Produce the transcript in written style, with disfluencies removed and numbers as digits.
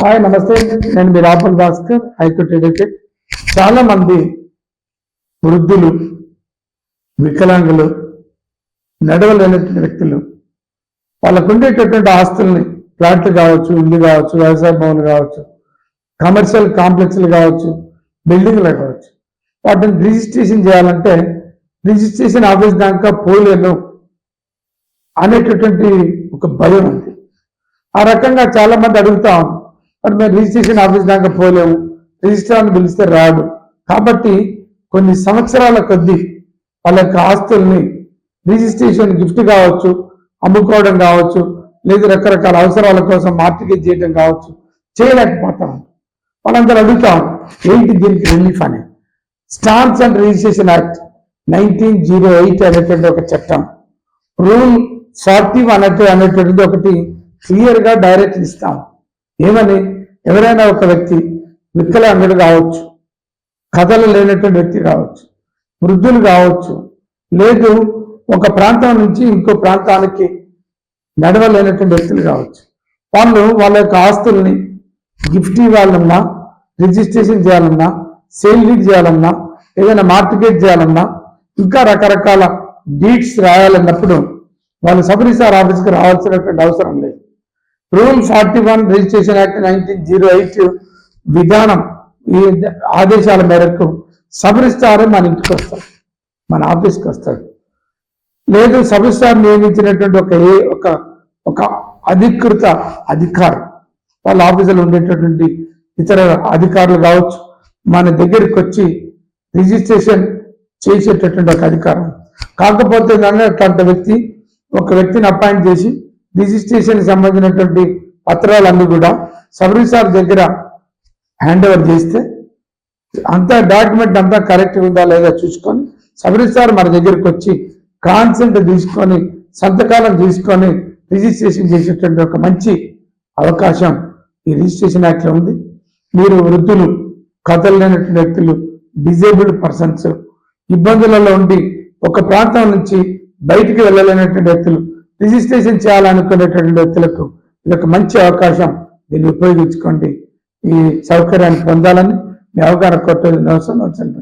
Hi నమస్తే, నేను మీ Rapal Bhaskar, high court advocate. చాలా మంది వృద్ధులు, వికలాంగులు, నడవలేనటువంటి వ్యక్తులు వాళ్ళకు ఉండేటటువంటి ఆస్తుల్ని, ప్లాట్లు కావచ్చు, ఇల్లు కావచ్చు, వ్యవసాయ భవన్లు కావచ్చు, కమర్షియల్ కాంప్లెక్స్లు కావచ్చు, బిల్డింగ్లు కావచ్చు, వాటిని రిజిస్ట్రేషన్ చేయాలంటే రిజిస్ట్రేషన్ ఆఫీస్ దాకా పోలేను అనేటటువంటి ఒక భయం ఉంది. ఆ రకంగా చాలా మంది అడుగుతా ఉన్నారు, మరి మేము రిజిస్ట్రేషన్ ఆఫీస్ దాకా పోలేము, రిజిస్ట్రార్ని పిలిస్తే రాడు. కాబట్టి కొన్ని సంవత్సరాల కొద్దీ వాళ్ళ యొక్క ఆస్తుల్ని రిజిస్ట్రేషన్ గిఫ్ట్ కావచ్చు, అమ్ముకోవడం కావచ్చు, లేదా రకరకాల అవసరాల కోసం మార్టిగేజ్ చేయడం కావచ్చు, చేయలేకపోతాం. వాళ్ళందరూ అడుగుతాం ఏంటి దీనికి రిలీఫ్ అని. స్టాంప్స్ అండ్ రిజిస్ట్రేషన్ యాక్ట్ 1908 అనేటువంటి ఒక చట్టం, రూల్ 41 అనేటువంటిది ఒకటి క్లియర్గా డైరెక్ట్ ఇస్తాం. ఏమని, ఎవరైనా ఒక వ్యక్తి వికలాంగుడు కావచ్చు, కథలు లేనటువంటి వ్యక్తి కావచ్చు, వృద్ధులు కావచ్చు, లేదు ఒక ప్రాంతం నుంచి ఇంకో ప్రాంతానికి నడవలేనటువంటి వ్యక్తులు కావచ్చు, వాళ్ళు వాళ్ళ యొక్క ఆస్తుల్ని గిఫ్ట్ ఇవ్వాలన్నా, రిజిస్ట్రేషన్ చేయాలన్నా, సేల్ డీడ్ చేయాలన్నా, ఏదైనా మార్టిగేజ్ చేయాలన్నా, ఇంకా రకరకాల డీడ్స్ రాయాలన్నప్పుడు వాళ్ళు సబ్ రిజిస్ట్రార్ ఆఫీస్కి రావాల్సినటువంటి అవసరం లేదు. రూల్ 41 రిజిస్ట్రేషన్ యాక్ట్ 1908 విధానం, ఈ ఆదేశాల మేరకు సబ్ రిజిస్ట్రార్ మన ఇంటికి వస్తాడు, మన ఆఫీస్కి వస్తాడు. లేదు సబ్ రిజిస్ట్రార్ నియమించినటువంటి ఒక అధికృత అధికారి, వాళ్ళ ఆఫీసులో ఉండేటటువంటి ఇతర అధికారులు కావచ్చు, మన దగ్గరికి వచ్చి రిజిస్ట్రేషన్ చేసేటటువంటి ఒక అధికారం. కాకపోతే అట్లాంటి వ్యక్తి ఒక వ్యక్తిని అపాయింట్ చేసి రిజిస్ట్రేషన్ సంబంధించినటువంటి పత్రాలన్నీ కూడా సబ్ రిజిస్ట్రార్ దగ్గర హ్యాండ్ ఓవర్ చేస్తే అంతా డాక్యుమెంట్ అంతా కరెక్ట్గా ఉందా లేదా చూసుకొని సబ్ రిజిస్ట్రార్ మన దగ్గరికి వచ్చి కాన్సెంట్ తీసుకొని సంతకాలను తీసుకొని రిజిస్ట్రేషన్ చేసేటువంటి ఒక మంచి అవకాశం ఈ రిజిస్ట్రేషన్ యాక్ట్లో ఉంది. మీరు వృద్ధులు, కథలు లేనటువంటి వ్యక్తులు, డిజేబుల్డ్ పర్సన్స్, ఇబ్బందులలో ఉండి ఒక ప్రాంతం నుంచి బయటికి వెళ్ళలేనటువంటి వ్యక్తులు, రిజిస్ట్రేషన్ చేయాలనుకునేటువంటి వ్యక్తులకు ఇది ఒక మంచి అవకాశం. దీన్ని ఉపయోగించుకోండి. ఈ సౌకర్యాన్ని పొందాలని మీ అవగాహన కొట్టే అవసరం వచ్చింది.